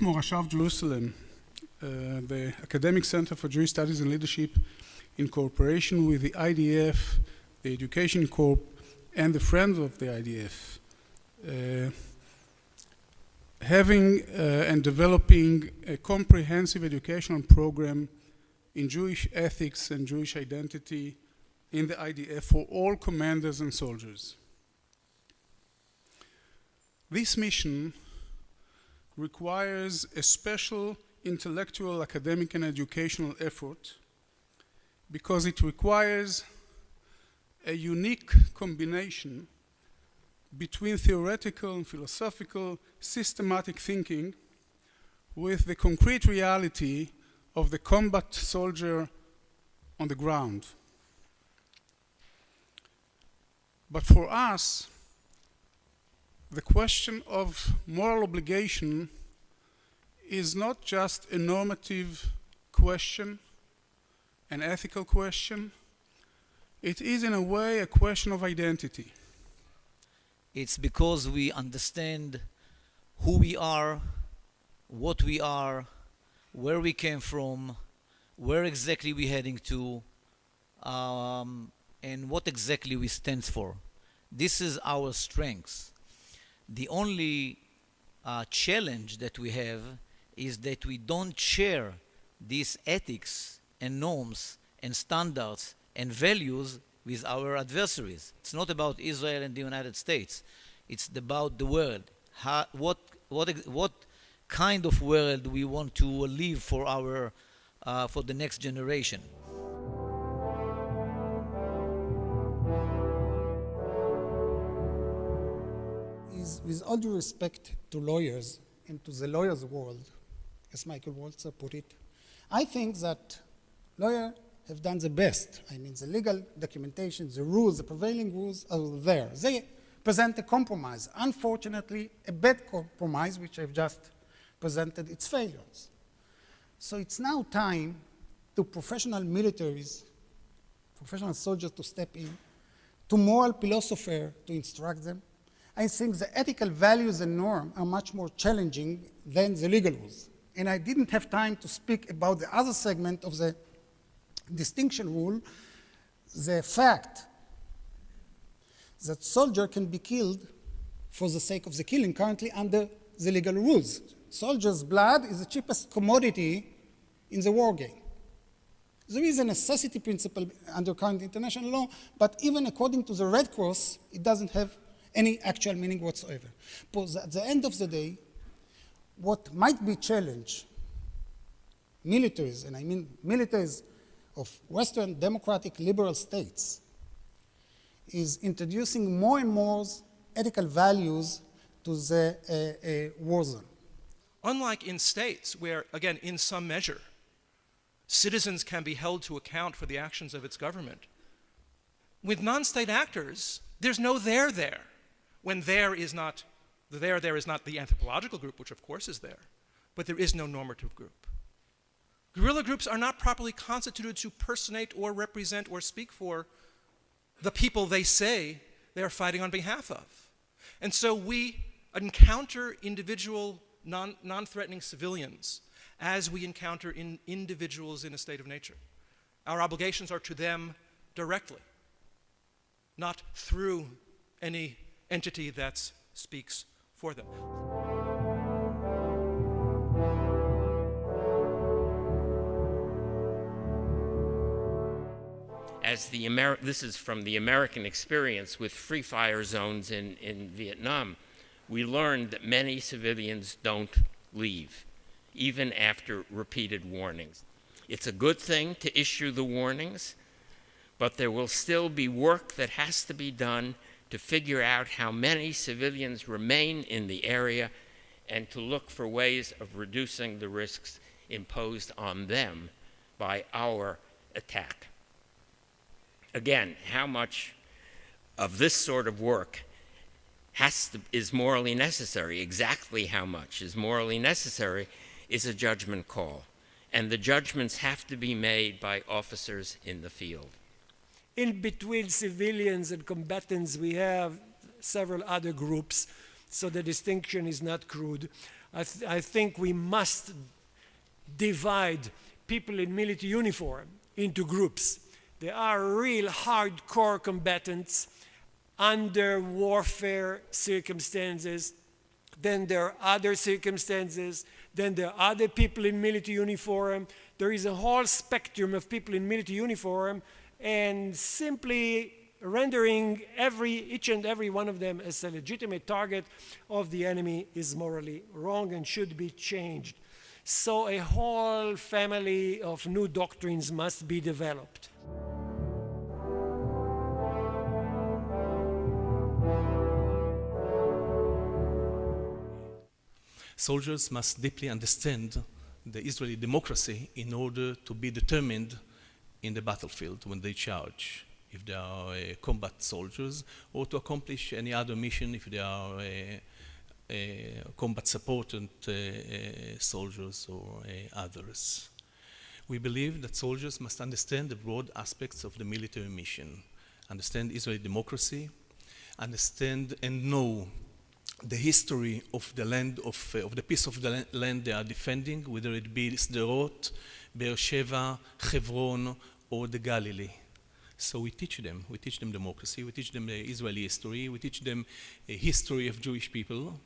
Beit Morasha of Jerusalem, the Academic Center for Jewish Studies and Leadership, in cooperation with the IDF, the Education Corp, and the Friends of the IDF, having and developing a comprehensive educational program in Jewish ethics and Jewish identity in the IDF for all commanders and soldiers. This mission requires a special intellectual, academic, and educational effort because it requires a unique combination between theoretical and philosophical systematic thinking with the concrete reality of the combat soldier on the ground. But for us, the question of moral obligation is not just a normative question, an ethical question. It is in a way a question of identity. It's because we understand who we are, what we are, where we came from, where exactly we're heading to, and what exactly we stand for. This is our strength. The only challenge that we have is that we don't share these ethics and norms and standards and values with our adversaries. It's not about Israel and the United States. It's about the world. What kind of world we want to leave for for the next generation. With all due respect to lawyers and to the lawyers' world, as Michael Walzer put it, I think that lawyers have done the best. I mean, the legal documentation, the rules, the prevailing rules are there. They present a compromise. Unfortunately, a bad compromise, which I've just presented its failures. So it's now time to professional militaries, professional soldiers to step in, to moral philosophers to instruct them. I think the ethical values and norms are much more challenging than the legal rules. And I didn't have time to speak about the other segment of the distinction rule, the fact that soldier can be killed for the sake of the killing currently under the legal rules. Soldiers' blood is the cheapest commodity in the war game. There is a necessity principle under current international law, but even according to the Red Cross, it doesn't have any actual meaning whatsoever. Because at the end of the day, what might be challenge militaries, and I mean militaries of Western democratic liberal states, is introducing more and more ethical values to the war zone. Unlike in states where, again, in some measure, citizens can be held to account for the actions of its government, with non-state actors, there's no there there. When there is not the anthropological group, which of course is there, but there is no normative group. Guerrilla groups are not properly constituted to personate or represent or speak for the people they say they are fighting on behalf of. And so we encounter individual non-threatening civilians as we encounter individuals in a state of nature. Our obligations are to them directly, not through any entity that speaks for them. This is from the American experience with free fire zones in Vietnam. We learned that many civilians don't leave, even after repeated warnings. It's a good thing to issue the warnings, but there will still be work that has to be done to figure out how many civilians remain in the area and to look for ways of reducing the risks imposed on them by our attack. Again, how much of this sort of work is morally necessary? Exactly how much is morally necessary is a judgment call, and the judgments have to be made by officers in the field. In between civilians and combatants, we have several other groups, so the distinction is not crude. I think we must divide people in military uniform into groups. There are real hardcore combatants under warfare circumstances. Then there are other circumstances. Then there are other people in military uniform. There is a whole spectrum of people in military uniform, and simply rendering each and every one of them as a legitimate target of the enemy is morally wrong and should be changed. So a whole family of new doctrines must be developed. Soldiers must deeply understand the Israeli democracy in order to be determined in the battlefield when they charge, if they are combat soldiers, or to accomplish any other mission if they are combat supportant soldiers or others. We believe that soldiers must understand the broad aspects of the military mission, understand Israeli democracy, understand and know the history of the land, of the piece of the land they are defending, whether it be Sderot, Beersheba, Hebron, or the Galilee. So we teach them democracy, we teach them the Israeli history, we teach them a history of Jewish people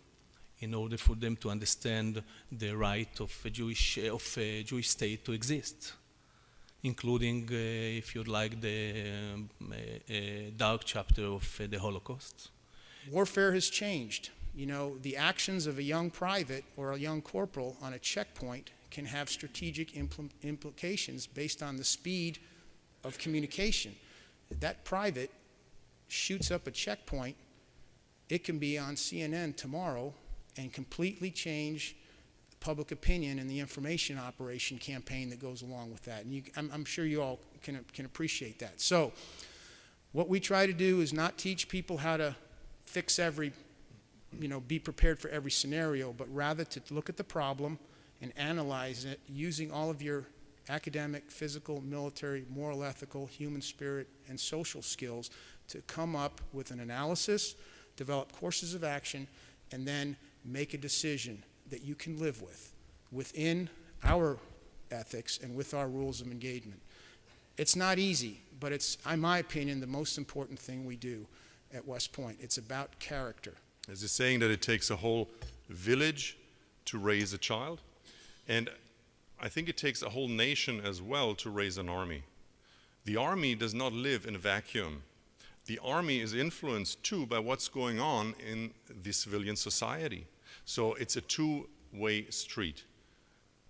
in order for them to understand the right of a Jewish state to exist, including, if you'd like, the dark chapter of the Holocaust. Warfare has changed. You know, the actions of a young private or a young corporal on a checkpoint can have strategic implications based on the speed of communication. That private shoots up a checkpoint, it can be on CNN tomorrow and completely change public opinion and the information operation campaign that goes along with that. And I'm sure you all can appreciate that. So what we try to do is not teach people how to fix be prepared for every scenario, but rather to look at the problem and analyze it using all of your academic, physical, military, moral, ethical, human spirit, and social skills to come up with an analysis, develop courses of action, and then make a decision that you can live with within our ethics and with our rules of engagement. It's not easy, but it's, in my opinion, the most important thing we do at West Point. It's about character. There's a saying that it takes a whole village to raise a child, and I think it takes a whole nation as well to raise an army. The army does not live in a vacuum. The army is influenced too by what's going on in the civilian society. So it's a two-way street.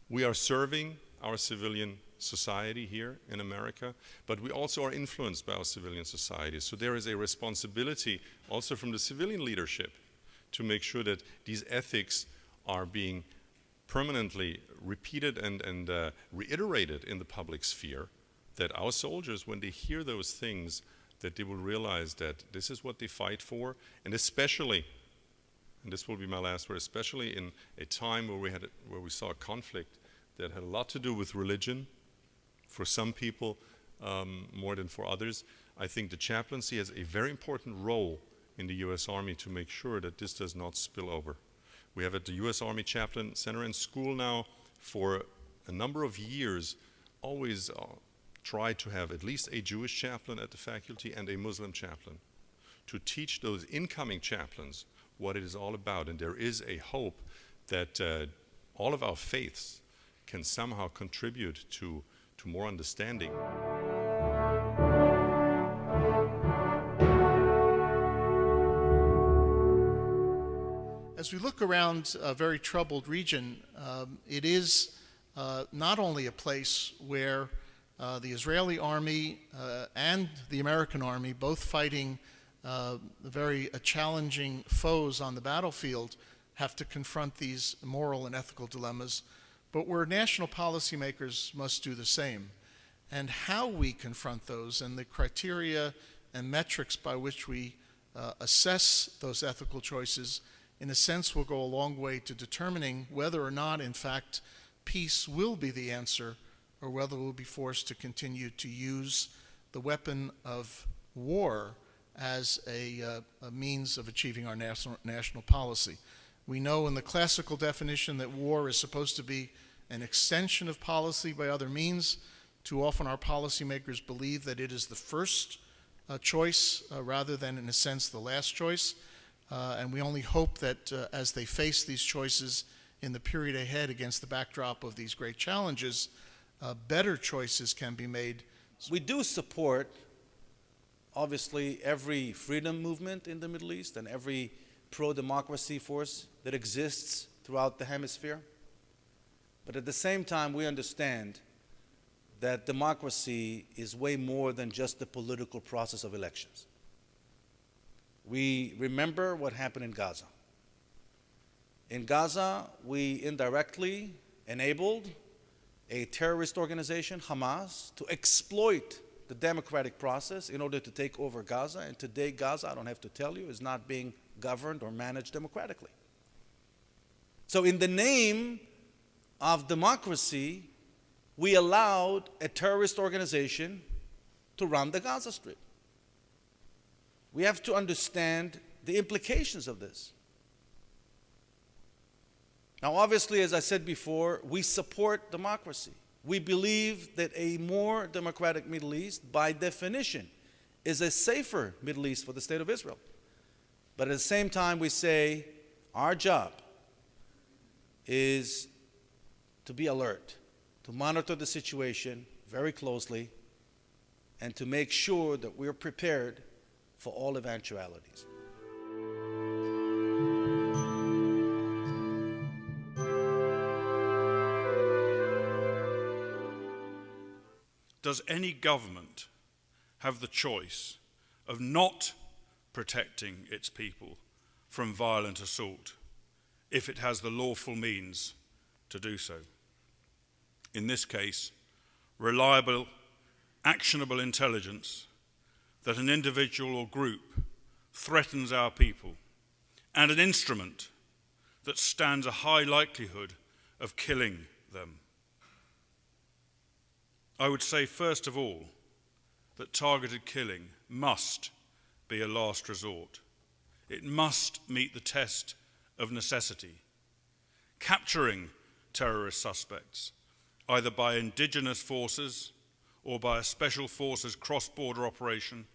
We are serving our civilian society here in America, but we also are influenced by our civilian society. So there is a responsibility also from the civilian leadership to make sure that these ethics are being permanently repeated and reiterated in the public sphere, that our soldiers, when they hear those things, that they will realize that this is what they fight for, and especially, and this will be my last word, especially in a time where we saw a conflict that had a lot to do with religion, for some people more than for others. I think the chaplaincy has a very important role in the U.S. Army to make sure that this does not spill over. We have at the U.S. Army Chaplain Center and School now for a number of years always tried to have at least a Jewish chaplain at the faculty and a Muslim chaplain to teach those incoming chaplains what it is all about. And there is a hope that all of our faiths can somehow contribute to more understanding. As we look around a very troubled region, it is not only a place where the Israeli army and the American army, both fighting very challenging foes on the battlefield, have to confront these moral and ethical dilemmas, but where national policymakers must do the same. And how we confront those and the criteria and metrics by which we assess those ethical choices, in a sense, will go a long way to determining whether or not, in fact, peace will be the answer, or whether we'll be forced to continue to use the weapon of war as a means of achieving our national policy. We know in the classical definition that war is supposed to be an extension of policy by other means. Too often our policymakers believe that it is the first choice rather than, in a sense, the last choice. And we only hope that as they face these choices in the period ahead against the backdrop of these great challenges, better choices can be made. We do support, obviously, every freedom movement in the Middle East and every pro-democracy force that exists throughout the hemisphere. But at the same time, we understand that democracy is way more than just the political process of elections. We remember what happened in Gaza. In Gaza, we indirectly enabled a terrorist organization, Hamas, to exploit the democratic process in order to take over Gaza. And today, Gaza, I don't have to tell you, is not being governed or managed democratically. So in the name of democracy, we allowed a terrorist organization to run the Gaza Strip. We have to understand the implications of this. Now, obviously, as I said before, we support democracy. We believe that a more democratic Middle East, by definition, is a safer Middle East for the State of Israel. But at the same time, we say our job is to be alert, to monitor the situation very closely, and to make sure that we're prepared for all eventualities. Does any government have the choice of not protecting its people from violent assault if it has the lawful means to do so? In this case, reliable, actionable intelligence that an individual or group threatens our people, and an instrument that stands a high likelihood of killing them. I would say, first of all, that targeted killing must be a last resort. It must meet the test of necessity. Capturing terrorist suspects, either by indigenous forces or by a special forces cross-border operation,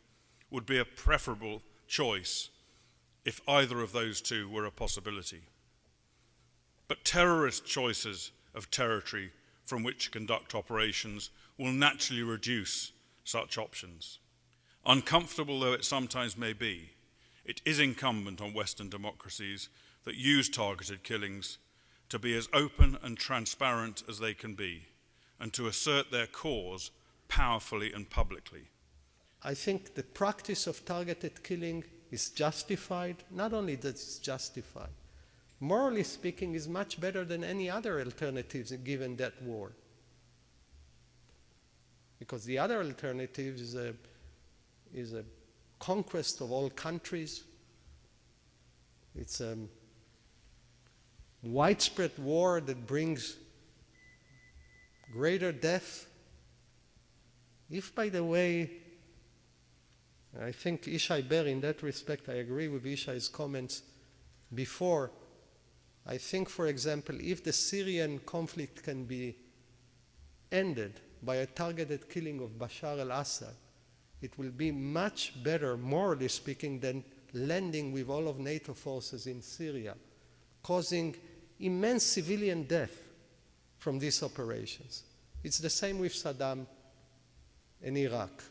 would be a preferable choice if either of those two were a possibility. But terrorist choices of territory from which to conduct operations will naturally reduce such options. Uncomfortable though it sometimes may be, it is incumbent on Western democracies that use targeted killings to be as open and transparent as they can be, and to assert their cause powerfully and publicly. I think the practice of targeted killing is justified. Not only that it's justified, morally speaking, is much better than any other alternatives given that war. Because the other alternative is a conquest of all countries. It's a widespread war that brings greater death. If, by the way, I think Ishai Ber, in that respect, I agree with Ishai's comments before. I think, for example, if the Syrian conflict can be ended by a targeted killing of Bashar al-Assad, it will be much better, morally speaking, than landing with all of NATO forces in Syria, causing immense civilian death from these operations. It's the same with Saddam in Iraq.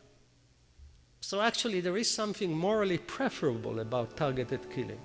So actually, there is something morally preferable about targeted killing.